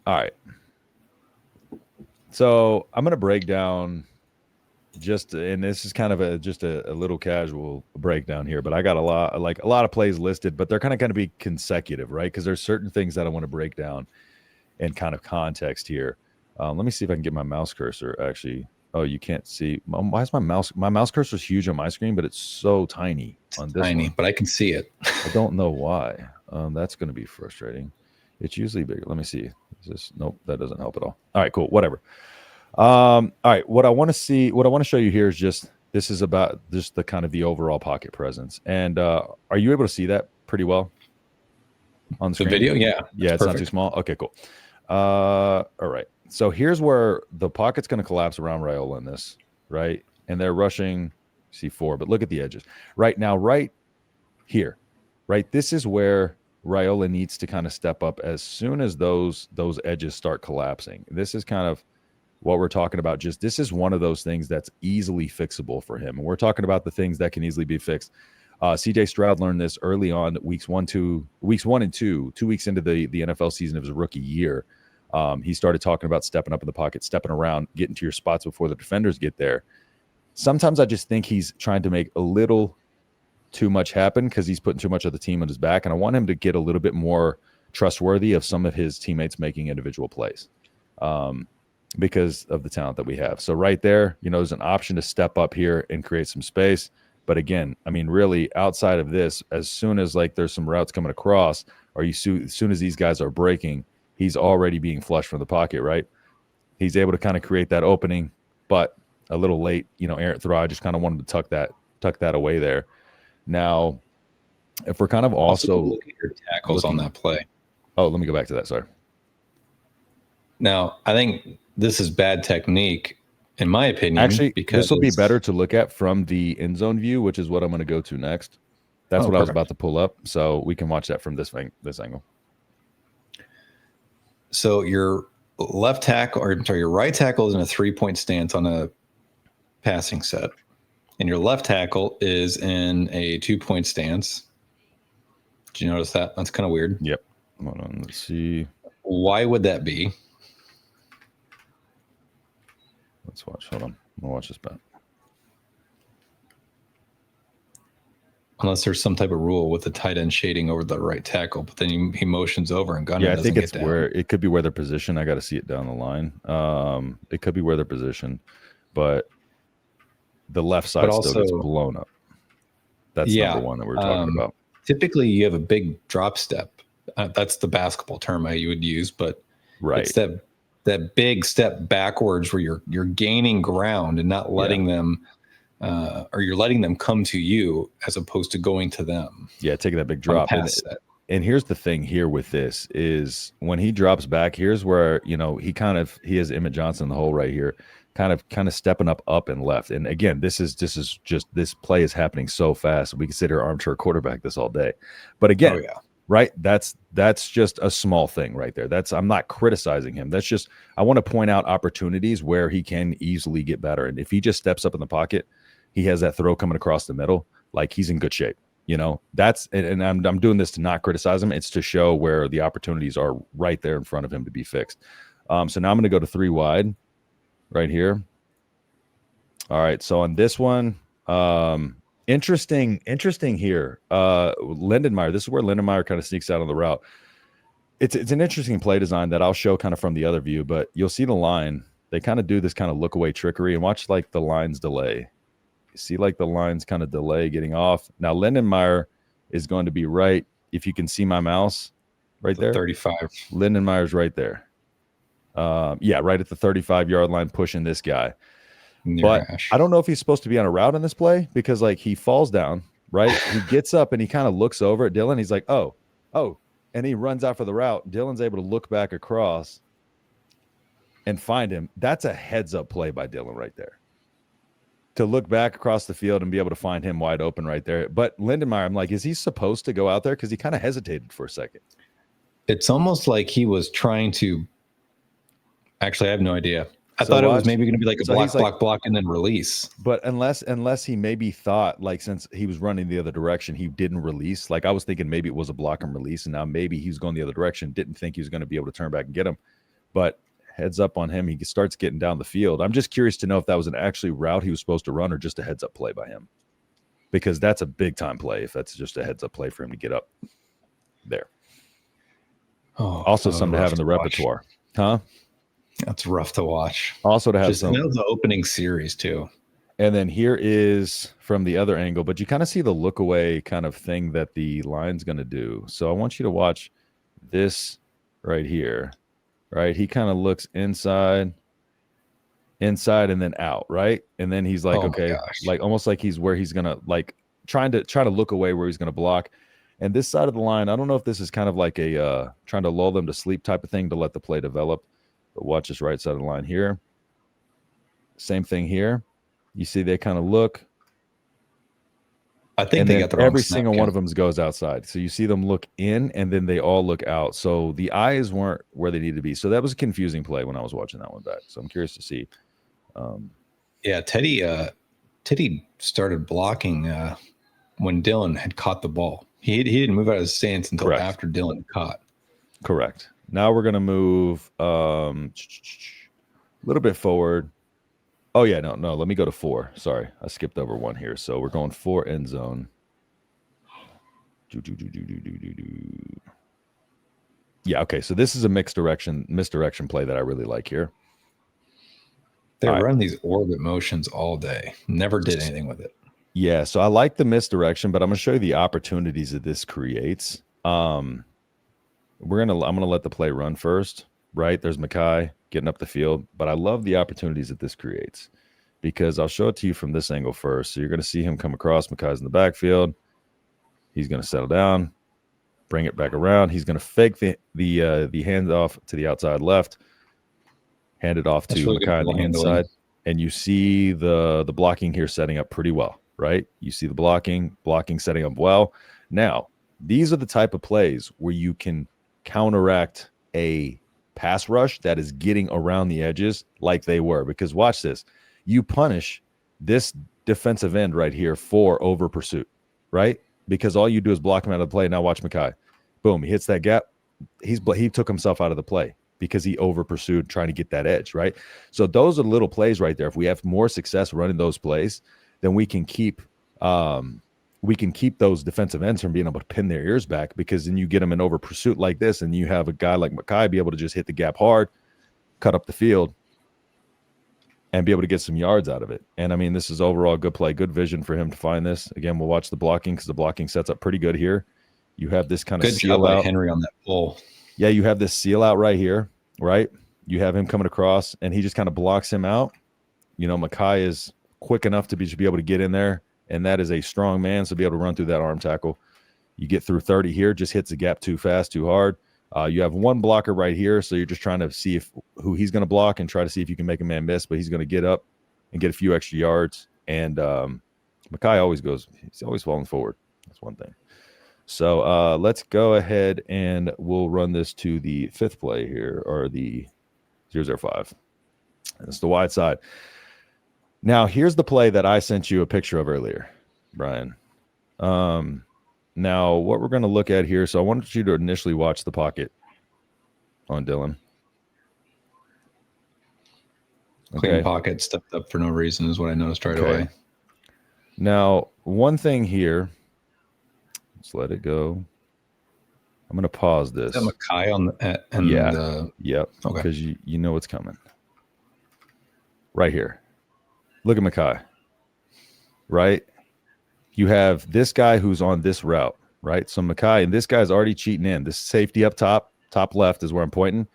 All right. So I'm going to break down and this is kind of a little casual breakdown here, but I got a lot of plays listed, but they're kind of going to be consecutive, right? Because there's certain things that I want to break down in kind of context here. Let me see if I can get my mouse cursor. Actually, oh, you can't see. Why is my mouse cursor is huge on my screen, but it's so tiny on this one. But I can see it. I don't know why. That's going to be frustrating. It's usually bigger. Let me see. Nope, that doesn't help at all. All right, cool. Whatever. All right. What I want to show you here is this is about just the kind of the overall pocket presence. And are you able to see that pretty well on the screen? Video? Yeah. Yeah, it's not too small. Okay, cool. All right. So here's where the pocket's going to collapse around Raiola in this, right? And they're rushing C4, but look at the edges. Right now, right here, right? This is where Raiola needs to kind of step up as soon as those edges start collapsing. This is kind of what we're talking about. Just this is one of those things that's easily fixable for him. And we're talking about the things that can easily be fixed. CJ Stroud learned this early on, weeks 1 and 2 weeks into the NFL season of his rookie year. He started talking about stepping up in the pocket, stepping around, getting to your spots before the defenders get there. Sometimes I just think he's trying to make a little too much happen because he's putting too much of the team on his back. And I want him to get a little bit more trustworthy of some of his teammates making individual plays because of the talent that we have. So right there, there's an option to step up here and create some space. But again, I mean, really outside of this, as soon as there's some routes coming across, or as soon as these guys are breaking, he's already being flushed from the pocket, right? He's able to kind of create that opening, but a little late, errant throw. I just kind of wanted to tuck that away there. Now, if we're kind of also look at your tackles on that play. Oh, let me go back to that. Sorry. Now, I think this is bad technique, in my opinion. Actually, because this will be better to look at from the end zone view, which is what I'm going to go to next. That's what I was about to pull up, so we can watch that from this angle. So your right tackle is in a 3-point stance on a passing set, and your left tackle is in a 2-point stance. Did you notice that? That's kind of weird. Yep. Hold on. Let's see. Why would that be? Let's watch. Hold on. I'm going to watch this back. Unless there's some type of rule with the tight end shading over the right tackle, but then he motions over and Gunner doesn't get down. Yeah, I think it's where it could be where they're positioned. I got to see it down the line. It could be where they're positioned, but the left side still gets blown up. That's number one that we're talking about. Typically, you have a big drop step. That's the basketball term you would use, but it's that big step backwards where you're gaining ground and not letting them. Or you're letting them come to you as opposed to going to them. Yeah, taking that big drop. And here's the thing here with this is when he drops back, here's where, he has Emmett Johnson in the hole right here, kind of stepping up and left. And again, this play is happening so fast. We consider armchair quarterback this all day. But again, right, that's just a small thing right there. I'm not criticizing him. That's just, I want to point out opportunities where he can easily get better. And if he just steps up in the pocket, he has that throw coming across the middle, he's in good shape. That's, and I'm doing this to not criticize him. It's to show where the opportunities are right there in front of him to be fixed. So now I'm going to go to 3 wide right here. All right. So on this one, interesting here. Lindenmeyer, this is where Lindenmeyer kind of sneaks out on the route. It's an interesting play design that I'll show kind of from the other view, but you'll see the line. They kind of do this kind of look away trickery and watch the lines delay. See the lines kind of delay getting off. Now Lindenmeyer is going to be right. If you can see my mouse right there, 35. Lindenmeyer's right there. Right at the 35-yard line, pushing this guy. But I don't know if he's supposed to be on a route in this play because he falls down, right? He gets up and he kind of looks over at Dylan. He's like, oh, and he runs out for the route. Dylan's able to look back across and find him. That's a heads-up play by Dylan right there. To look back across the field and be able to find him wide open right there. But Lindenmeyer, I'm like, is he supposed to go out there? Because he kind of hesitated for a second. It's almost like he was trying to. Actually, I have no idea. I thought it was maybe going to be like a block, and then release. But unless he maybe thought, since he was running the other direction, he didn't release. I was thinking maybe it was a block and release, and now maybe he was going the other direction, didn't think he was going to be able to turn back and get him. but heads up on him. He starts getting down the field. I'm just curious to know if that was an actually route he was supposed to run or just a heads up play by him, because that's a big time play if that's just a heads up play for him to get up there. Oh, also something to have in the repertoire. Huh? That's rough to watch. Also to have just the opening series too. And then here is from the other angle, but you kind of see the look away kind of thing that the line's going to do. So I want you to watch this right here, right? He kind of looks inside, and then out, right? And then he's like, okay, like almost like he's where he's going to like trying to look away where he's going to block. And this side of the line, I don't know if this is kind of like a trying to lull them to sleep type of thing to let the play develop. But watch this right side of the line here. Same thing here. You see they kind of look. I think they got the wrong every single one of them goes outside. So you see them look in and then they all look out. So the eyes weren't where they needed to be. So that was a confusing play when I was watching that one back. So I'm curious to see. Yeah, Teddy started blocking when Dylan had caught the ball. He didn't move out of his stance until after Dylan caught. Correct. Now we're going to move a little bit forward. Oh, yeah, no. Let me go to 4. Sorry, I skipped over 1 here. So we're going 4 end zone. Yeah, okay. So this is a misdirection play that I really like here. They run these orbit motions all day. Never did anything with it. Yeah, so I like the misdirection, but I'm going to show you the opportunities that this creates. I'm going to let the play run first, right? There's Mackay getting up the field, but I love the opportunities that this creates because I'll show it to you from this angle first. So you're going to see him come across. Mackay's in the backfield. He's going to settle down, bring it back around. He's going to fake the handoff to the outside left, hand it off to Mackay on the inside, and you see the blocking here setting up pretty well, right? You see the blocking setting up well. Now, these are the type of plays where you can counteract a pass rush that is getting around the edges like they were. Because watch this. You punish this defensive end right here for over pursuit, right? Because all you do is block him out of the play. Now watch Mackay. Boom, he hits that gap. He took himself out of the play because he over pursued trying to get that edge, right? So those are little plays right there. If we have more success running those plays, then we can keep those defensive ends from being able to pin their ears back, because then you get them in over pursuit like this, and you have a guy like Mackay be able to just hit the gap hard, cut up the field, and be able to get some yards out of it. And I mean, this is overall a good play, good vision for him to find this. Again, we'll watch the blocking because the blocking sets up pretty good here. You have this kind of good job by Henry on that pull. Yeah, you have this seal out right here, right? You have him coming across, and he just kind of blocks him out. You know, Mackay is quick enough to be able to get in there, and that is a strong man, so be able to run through that arm tackle. You get through 30 here, just hits the gap too fast, too hard. You have one blocker right here, so you're just trying to see who he's going to block and try to see if you can make a man miss, but he's going to get up and get a few extra yards. And Mackay he's always falling forward. That's one thing. So let's go ahead and we'll run this to the 5th play here, or the 005. It's the wide side. Now, here's the play that I sent you a picture of earlier, Brian. Now, what we're going to look at here, so I wanted you to initially watch the pocket on Dylan. Okay. Clean pocket, stepped up for no reason is what I noticed right away. Now, one thing here, let's let it go. I'm going to pause this. Is that Mackay on Yep. Okay. Because you know what's coming. Right here. Look at Mackay. Right? You have this guy who's on this route, right? So Mackay, and this guy's already cheating in. This safety up top left is where I'm pointing.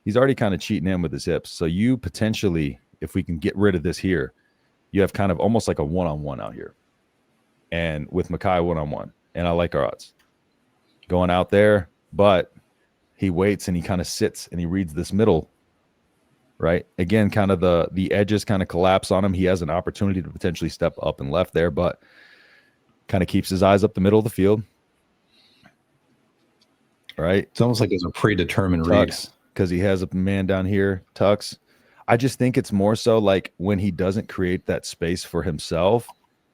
He's already kind of cheating in with his hips. So you potentially, if we can get rid of this here, you have kind of almost like a one-on-one out here. And with Mackay one-on-one. And I like our odds. Going out there, but he waits and he kind of sits and he reads this middle, right? Again, kind of the edges kind of collapse on him. He has an opportunity to potentially step up and left there, but kind of keeps his eyes up the middle of the field. Right? It's almost like there's a predetermined read. Because he has a man down here, tucks. I just think it's more so like when he doesn't create that space for himself,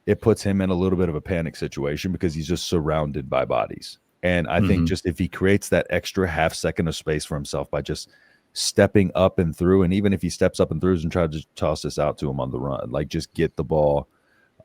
it puts him in a little bit of a panic situation because he's just surrounded by bodies. And I think just if he creates that extra half second of space for himself by just stepping up and through. And even if he steps up and throughs and tries to toss this out to him on the run, like just get the ball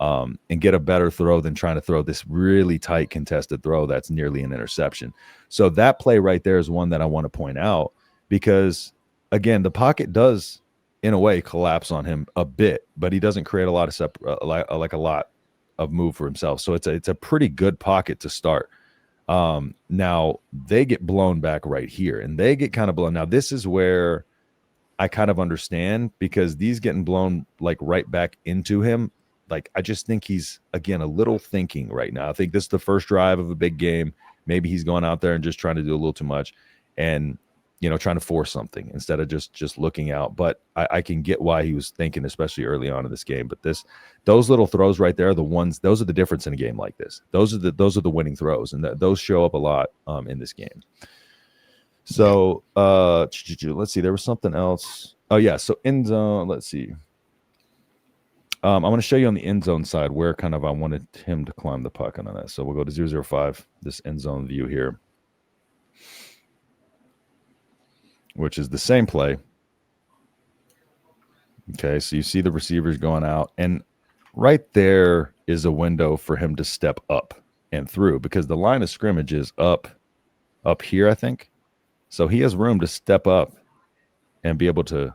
and get a better throw than trying to throw this really tight contested throw that's nearly an interception. So that play right there is one that I want to point out because, again, the pocket does, in a way, collapse on him a bit, but he doesn't create a lot of like a lot of move for himself. So it's a pretty good pocket to start. Now they get blown back right here, and they get kind of blown. Now this is where I kind of understand because these getting blown like right back into him. Like, I just think he's, again, a little thinking right now. I think this is the first drive of a big game. Maybe he's going out there and just trying to do a little too much and, trying to force something instead of just looking out. But I can get why he was thinking, especially early on in this game. But those little throws right there, those are the difference in a game like this. Those are the winning throws, and those show up a lot in this game. So let's see. There was something else. Oh, yeah. So end zone, let's see. I'm going to show you on the end zone side where kind of I wanted him to climb the pocket on that. So we'll go to 005, this end zone view here, which is the same play. Okay, so you see the receivers going out, and right there is a window for him to step up and through because the line of scrimmage is up here, I think. So he has room to step up and be able to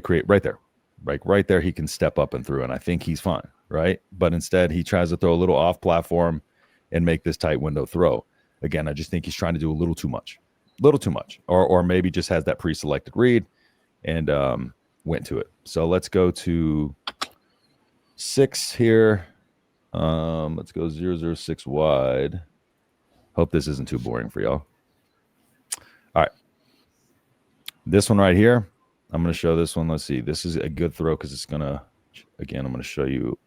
create right there. Like right there, he can step up and through, and I think he's fine, right? But instead, he tries to throw a little off platform and make this tight window throw. Again, I just think he's trying to do a little too much, or maybe just has that pre-selected read and went to it. So let's go to 6 here. Let's go 006 wide. Hope this isn't too boring for y'all. All right, this one right here. I'm going to show this one. Let's see. This is a good throw because it's going to, again, I'm going to show you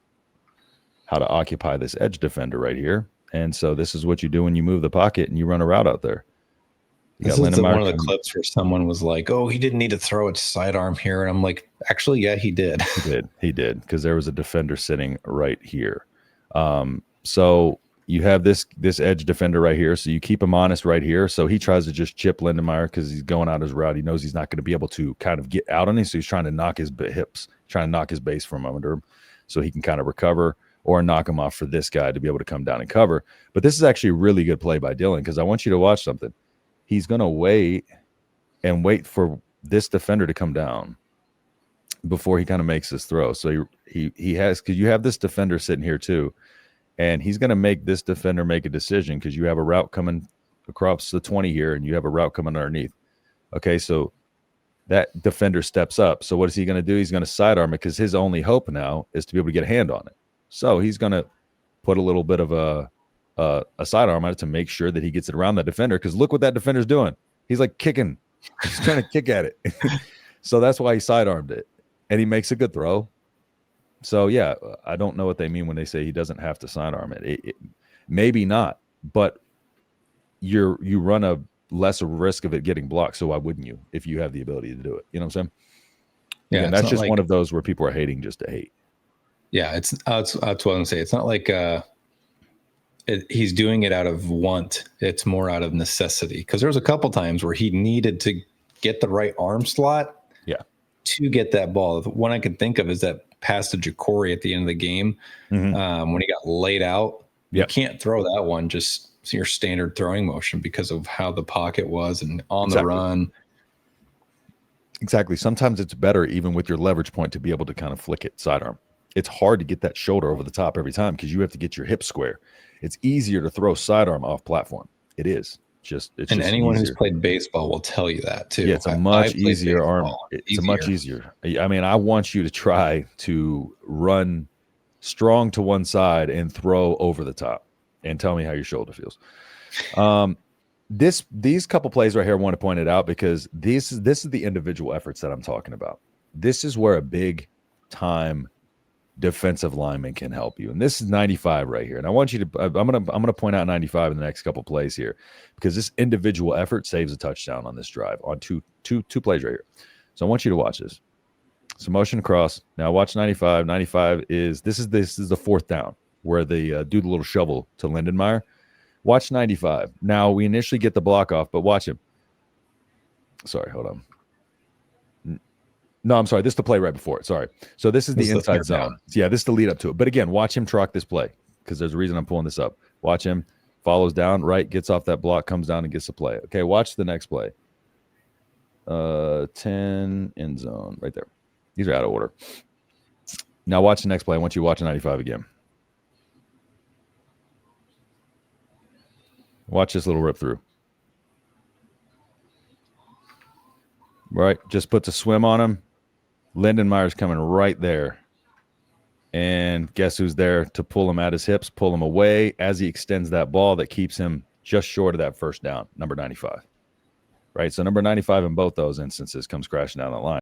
how to occupy this edge defender right here. And so this is what you do when you move the pocket and you run a route out there. This is one of the clips where someone was like, oh, he didn't need to throw it sidearm here. And I'm like, actually, yeah, he did. He did because there was a defender sitting right here. So you have this edge defender right here. So you keep him honest right here. So he tries to just chip Lindenmeyer because he's going out his route. He knows he's not going to be able to kind of get out on him. So he's trying to knock his hips, trying to knock his base from under him so he can kind of recover or knock him off for this guy to be able to come down and cover. But this is actually a really good play by Dylan because I want you to watch something. He's going to wait for this defender to come down before he kind of makes this throw. So he has, because you have this defender sitting here too. And he's going to make this defender make a decision because you have a route coming across the 20 here and you have a route coming underneath. Okay, so that defender steps up. So what is he going to do? He's going to sidearm it because his only hope now is to be able to get a hand on it. So he's going to put a little bit of a sidearm on it to make sure that he gets it around that defender because look what that defender's doing. He's like kicking. He's trying to kick at it. So that's why he sidearmed it. And he makes a good throw. So, yeah, I don't know what they mean when they say he doesn't have to sidearm it. Maybe not, but you run a lesser risk of it getting blocked. So why wouldn't you if you have the ability to do it? You know what I'm saying? Yeah, that's just one of those where people are hating just to hate. Yeah, that's what I'm going to say. It's not like he's doing it out of want. It's more out of necessity because there was a couple times where he needed to get the right arm slot to get that ball. The one I can think of is that pass to Jacory at the end of the game when he got laid out. You can't throw that one just your standard throwing motion because of how the pocket was and on the run. Exactly. Sometimes it's better even with your leverage point to be able to kind of flick it sidearm. It's hard to get that shoulder over the top every time because you have to get your hips square. It's easier to throw sidearm off platform. It is. Anyone who's played baseball will tell you that too. Yeah, it's a much easier arm. It's a much easier. I mean, I want you to try to run strong to one side and throw over the top and tell me how your shoulder feels. These couple plays right here, I want to point it out because this is the individual efforts that I'm talking about. This is where a big time defensive lineman can help you. And this is 95 right here. And I want you to, I'm going to point out 95 in the next couple plays here because this individual effort saves a touchdown on this drive on two plays right here. So I want you to watch this. So motion across. Now watch 95. 95 is this is the fourth down where they do the little shovel to Lindenmeyer. Watch 95. Now we initially get the block off, but watch him. Sorry, hold on. No, I'm sorry. This is the play right before it. Sorry. So this is the inside zone. Yeah, this is the lead up to it. But again, watch him truck this play because there's a reason I'm pulling this up. Watch him. Follows down, right, gets off that block, comes down and gets the play. Okay, watch the next play. 10 end zone right there. These are out of order. Now watch the next play. I want you to watch 95 again. Watch this little rip through. Right, just puts a swim on him. Lindenmeyer's coming right there. And guess who's there to pull him at his hips, pull him away as he extends that ball that keeps him just short of that first down, number 95. Right, so number 95 in both those instances comes crashing down the line.